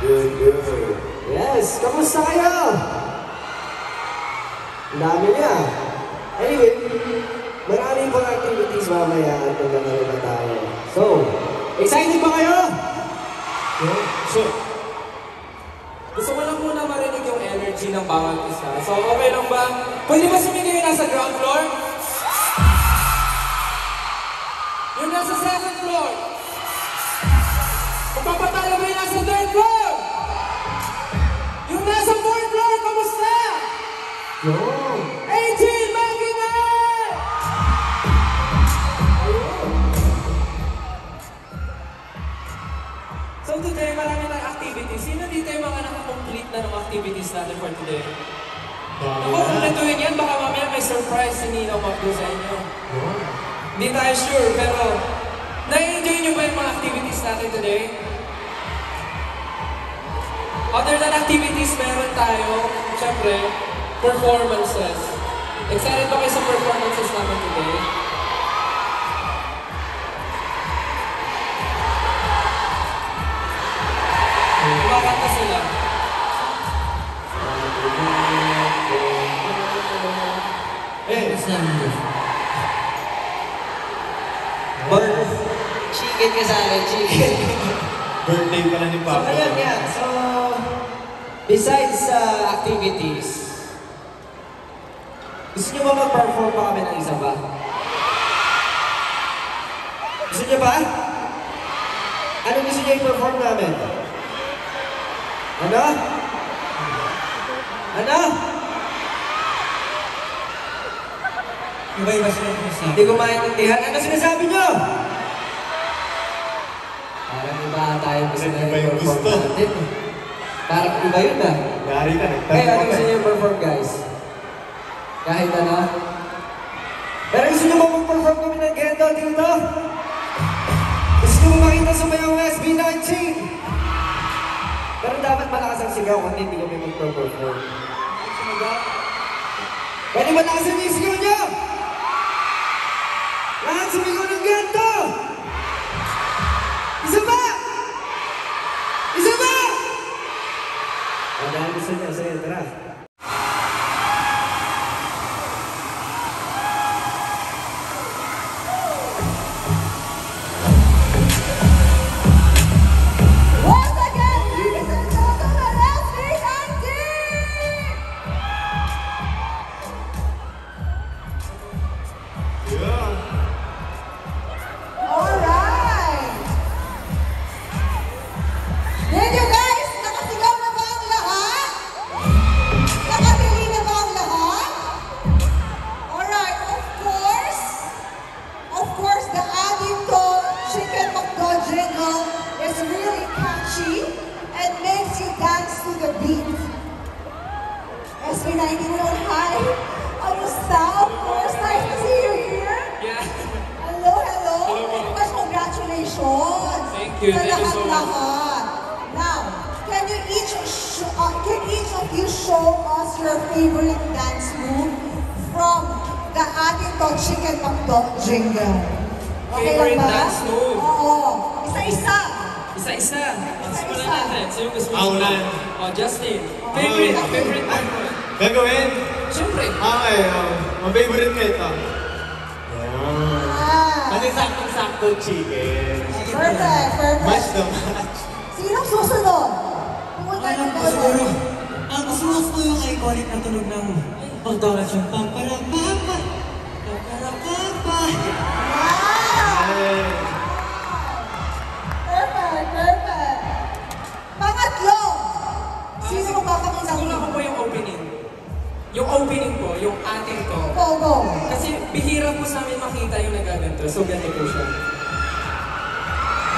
Good, good. Yes, kamusta kayo? Ang dami niya. Anyway, maraming pang activities mamaya at maglalaro na tayo. So, excited ba kayo? Sure. Gusto ko lang muna marinig yung energy ng bawat isa. So, okay lang ba? Pwede ba sumigay yung nasa ground floor? Yung nasa second floor? Magpapatalo ba yung nasa third floor? Yung nasa fourth floor, kamusta? Yo! 18, Makinan! So today, marami tayong activities. Sino dito yung mga nakakomplete na ng activities natin for today? Ako, kung natuloy yan, baka mamaya may surprise si Nino Macdo sa inyo. Hindi tayo sure, pero na-enjoy nyo ba yung mga activities natin today? Other than activities, meron tayo, syempre, performances. Excited ba kayo sa performances namin today? Kumakanta sila. Chicken ka sa akin, chicken. Birthday pala ni So, Papa. ayun yan. So, besides activities, gusto niyo ba mag-perform pa kami ng isa ba? Gusto niyo ba? Ano gusto niyo i-perform namin? Ano? Ano? Iba-iba sila kung sa... Hindi ko maintindihan. Ano sinasabi niyo? Parang iba tayo gusto na Iba yung i-perform gusto. natin. Parang iba yun ah. Yari ka, Kaya ano gusto niyo i-perform guys? Kahit ano? Pero gusto niyo ba mag-perform kami ng Gendo dito? Gusto niyo ba makita sa mayong SB19? Pero dapat malakas ang sigaw kung hindi kami mag-perform. Pwede ba lakasan niyo yung sigaw niyo? Lahat sumigaw ng Gendo! Isa ba? Isa ba? Ang gusto niya, sige, tara. Once again, ladies and gentlemen, SB19! Alright! Did you guys, nakasigaw na ba ang lahat? Nakabili na ba ang lahat? Alright, of course, the Adito Chicken McDo jingle is really catchy and makes you dance to the beat. SB19 will hi. Kamusta? Of course, nice to see you here. Yeah. Hello, hello. Mas congratulations. Thank you. Sa Thank you so much. lahat-lahat. Now, can each of you show us your favorite dance move from the Adito Chicken McDo jingle? Okay Favorite lang ba? dance move? Oo. Isa-isa. Isa-isa. Simulan Isa-isa. natin. Sino gusto mo? Ako na. Oh, Justin. Favorite one mo. Gagawin? Siyempre. Okay, ang favorite ko ito. Ah. Kasi saktong-sakto chicken. Perfect, perfect. Match the match. Sinong susunod? Pumunta Alam ko siguro, ang gusto ko yung iconic na tunog ng McDonald's yung pamparapapa, pamparapapa. Wow! Perfect, perfect. Pangatlo, sino magpapakita Una ko po yung opening. Yung opening po, yung ating to. Go, go. Kasi bihira po sa amin makita yung nagaganto. So, ganito po siya.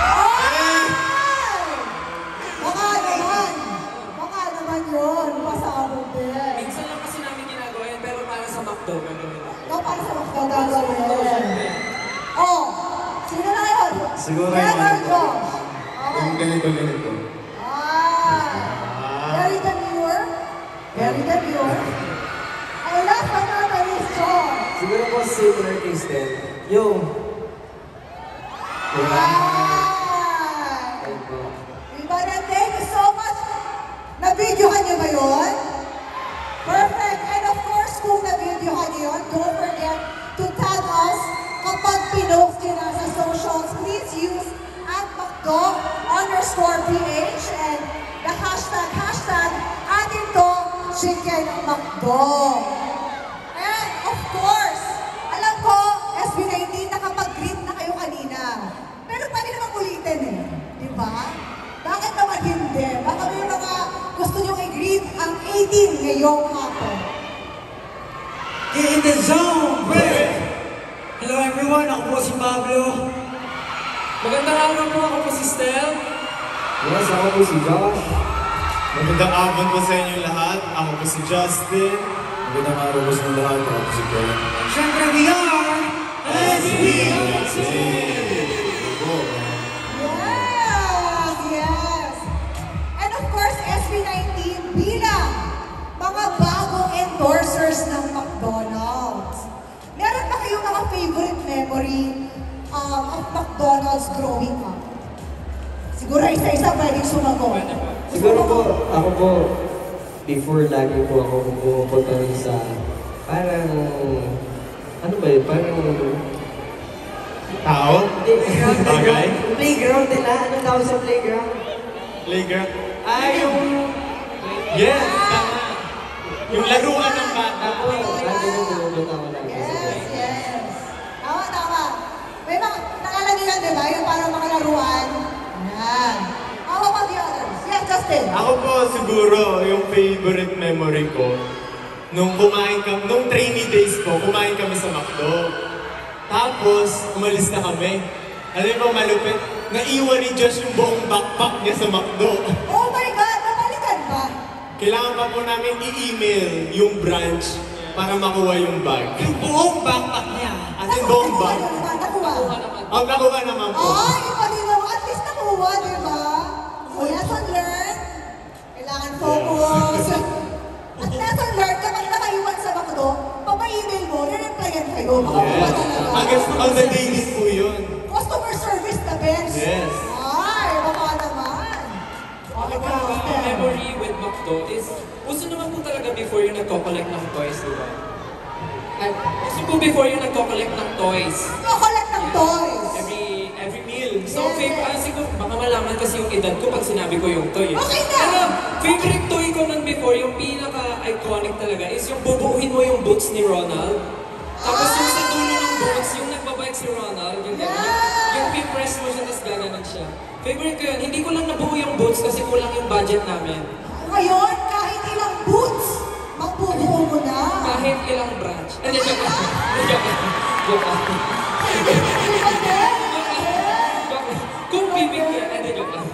Ay! Baka naman yun. Pasabog din. Minsan lang kasi namin ginagawa yan, pero para sa McDo, gagawin natin. Ikaw para sa magkagagawin. Oh, sino na yun? Siguro Fred yung or ano. Josh? Yung Okay. ganito. Very demure. Very demure. And last but not the least, Josh. Siguro po similar kay Stel. Yung... Diba? Right. Ayun po. Diba na, thank you so much, niyo ba yun? Perfect! And of course, kung na-video ka niyo yun, don't forget to tag us kapag pinost nyo na sa socials. Please use @McDo_PH and the hashtag atin to Chicken McDo. And of course, alam ko, SB19, nakapag-greet na kayo kanina. Pero pwede naman ulitin eh. Di ba? Bakit naman hindi? Baka may mga gusto nyo i-greet ang 18 ngayong hapon. In the zone, break! Hello everyone, ako po si Pablo. Magandang araw po, ako po si Stel. Yes, ako po si Josh. Magandang hapon po sa inyo lahat. Ako po si Justin. Magandang araw po sa lahat. Ako po si Glenn. Siyempre, we are Yes! Yes! And of course, SB19 bilang mga bagong endorsers ng McDonald's. Meron ba kayong mga favorite memory of McDonald's growing up? Siguro isa-isa pwedeng sumagot. Siguro po, ako po, before lagi po ako pumupunta rin sa parang, ano ba yun, parang, Tao? Bagay? playground nila, anong tawag sa playground? Playground? Yung, Yes! Tama! Yung laruan ng bata. ako, lagi po pumupunta ako lagi sa Yes, yes. Tama, tama. May mga, nakala niyo yan, di ba? Yung parang mga laruan. Yan. How about the others? Yes, Justin. Ako po siguro, yung favorite memory ko, nung trainee days ko, kumain kami sa McDo. Tapos, umalis na kami. Alam mo, malupit, naiwan ni Josh yung buong backpack niya sa McDo. Oh my God! Nabalikan ba? Kailangan pa po namin i-email yung branch para makuha yung bag. yung buong backpack niya. As in, buong bag. Nakuha. Ang nakuha naman po. Oh, iba din naman. At least nakuha, di ba? So, lesson learned. Kailangan focus. At lesson learned, kapag nakaiwan sa McDo, papa-email mo, re-replyan kayo. Makakuha talaga. Hanggang on the daily po yun. Customer service the best. Yes. Ay, baka naman. Okay, Ako po, Justin. memory with McDo is, uso naman po talaga before yung nagko-collect ng toys, di ba? At uso po before yung nagko-collect ng toys. Chocolate ng toys. Every meal. So, siguro, baka malaman kasi yung edad ko pag sinabi ko yung toy. Okay na. Pero, favorite toy ko nun before, yung pinaka-iconic talaga, is yung bubuuhin mo yung boots ni Ronald. Tapos yung sa dulo ng boots, yung nagbabike si Ronald, yung gano'n. Yung pipress mo siya, tapos gaganon siya. Favorite ko yun. Hindi ko lang nabuo yung boots kasi kulang yung budget namin. Ngayon, kahit ilang boots, magbubuo mo na. Kahit ilang branch. Hindi, joke lang. Joke lang. Joke lang. Iba din. Kung bibigyan, hindi, joke lang.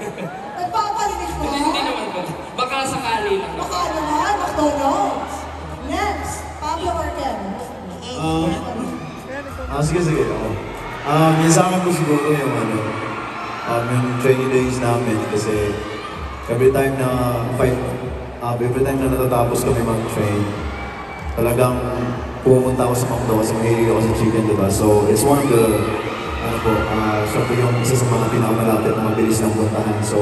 Nagpapalinis mo. Hindi naman po. Baka sakali lang. Baka naman, McDonald's. Next, Pablo or Ken? Sige. Ako. Yung sa akin po siguro yung training days namin kasi every time na natatapos kami mag-train, talagang pumunta ako sa McDo kasi mahilig ako sa chicken, diba? So, it's one of the, siya po yung isa sa mga pinakamalapit na mabilis ng puntahan. So,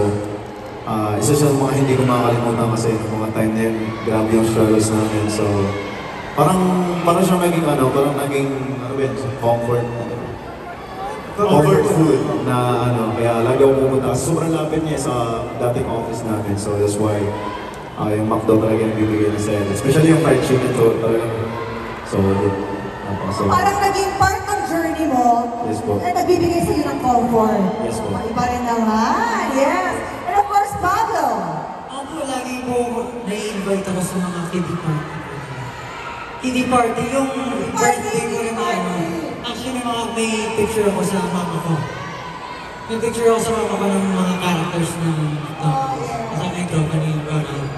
isa siya sa mga hindi ko makakalimutan kasi yung mga time na yun, grabe yung struggles namin. So, parang siya naging comfort food na kaya lagi ako pumunta kasi sobrang lapit niya sa dating office namin. So that's why yung McDo talaga nagbibigay ng saya. Especially yung fried chicken to talaga solid. So, Parang naging part ng journey mo. Yes po. Na nagbibigay sa iyo ng comfort. Yes po. Iba rin naman. Yes. And of course, Pablo. Ako po, lagi po na-invite ako sa mga kiddie party. Kiddie party, yung birthday ko rin Actually, may picture ako sa mama ko. May picture ako sa mama ko ng mga characters ng ito. Kasama yung tropa ni Ronald.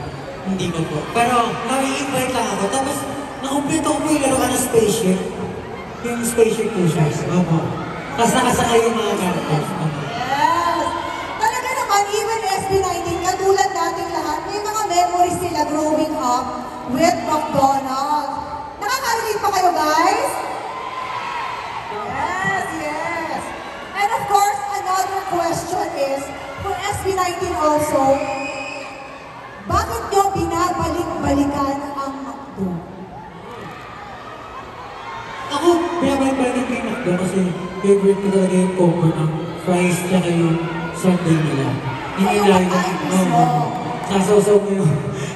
Hindi ko po. Pero, nai-invite lang ako. Tapos, nakumpleto ko po yung laruan ng spaceship. Yung spaceship po siya. Opo. Tapos nakasakay yung mga characters. Opo. Yes. Talaga naman, even SB19, katulad nating lahat, may mga memories nila growing up with McDonald's. Nakaka-relate pa kayo, guys? Yes. And of course, another question is, for SB19 also, Bakit nyo binabalik-balikan ang McDo? Ako, pinabalik-balik ko yung McDo kasi favorite ko talaga yung combo ng fries tsaka yung sundae nila. Hindi Ay, yung lagi na ice mo. sasaw-saw mo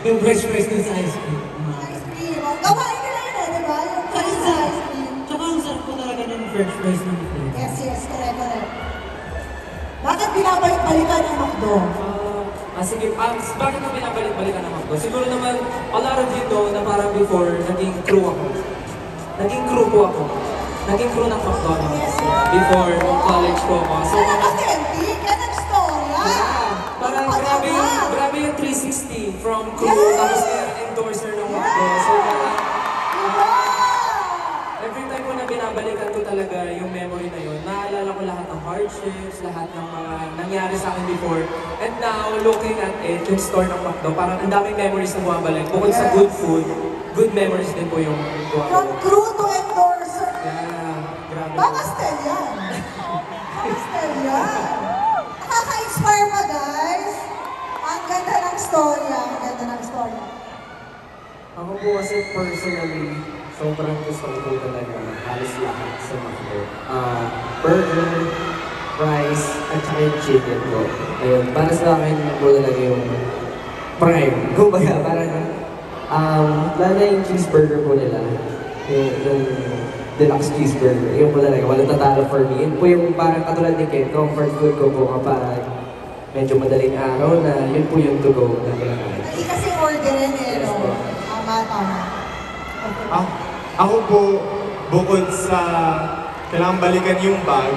yung fresh fries dun sa ice cream. Ice cream. Gawain nila yun eh, di ba? Yung kain sa ice cream. Tsaka ang sarap ko talaga ng french fries ng McDo. Yes, yes, correct. Bakit binabalik-balikan ang McDo? Sige, bakit ko binabalik-balikan ng McDo? Siguro naman, a lot of you know na parang before, naging crew ako. Naging crew po ako. Naging crew ng McDonald's. Yes, yes. Before, nung college po ako. So, Ano authentic? Yan ang storya. parang grabe yung 360 from crew, Yes! tapos endorser ng McDo. So, parang, Diba? every time ko na binabalikan ko talaga yung memory na yun, naalala ko lahat ng hardships, lahat ng mga nangyari sa akin before. And now, looking at it, yung store ng McDo, parang ang daming memories na bumabalik. Bukod sa good food, good memories din po yung From bumabalik. crew to endorser. Yeah, grabe. Baka still yan. Baka still yan. Nakaka-inspire ba, guys? Ang ganda ng storya. Ang ganda ng storya. Ako po kasi personally, sobrang gusto ko po talaga halos lahat sa McDo. Burger, fries, at saka yung chicken po. Ayun, para sa akin po talaga yung prime. Kumbaga, parang, lalo na yung cheeseburger po nila. Yung deluxe cheeseburger. Yung po talaga, walang tatalo for me. Yun po yung parang katulad ni Ken, comfort food ko po kapag medyo madaling araw na yun po yung to go na kinakain. Hindi kasi orderin eh, no? Tama. Okay. Ako po, bukod sa kailangan balikan yung bag,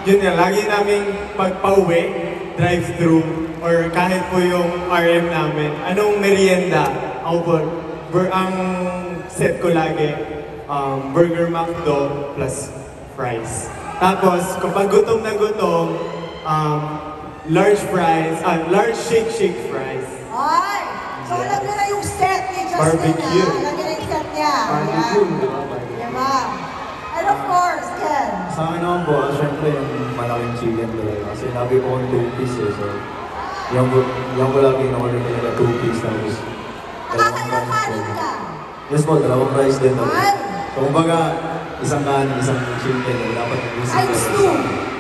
yun nga, lagi naming pagpauwi, drive-thru, or kahit po yung RM namin, anong merienda, ako po, ang set ko lagi, Burger McDo plus fries. Tapos, kapag gutom na gutom, large fries, large shake fries. Ay! So, alam niyo na yung set ni Justin, Barbecue. ha? Alam niyo na yung set niya. Barbecue, Ayan. di ba? Barbecue. Diba? And of course, Ken. Sa akin naman po, syempre yung malaking chicken talaga. Kasi lagi ko yung 2-piece eh. So, yung ko lagi na-order talaga 2-piece. Tapos, Nakakailang kanin ka? yes po, dalawang rice din talaga. Ay! So, kumbaga, isang kanin, isang chicken. Dapat yung Times two.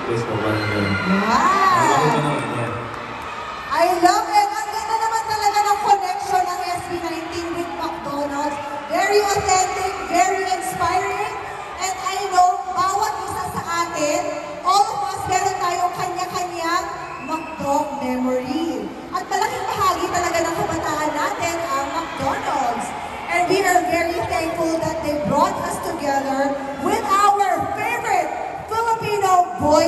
yes po, parang gano'n. Wow! Ako pa naman, yan. I love it! Ang ganda naman talaga ng connection ng SB19 with McDonald's. Very authentic, very inspiring. And I know, bawat isa sa atin, all of us, meron tayong kanya-kanyang McDo memory. At malaking bahagi talaga ng kabataan natin ang McDonald's. And we are very thankful that they brought us together with our favorite Filipino boy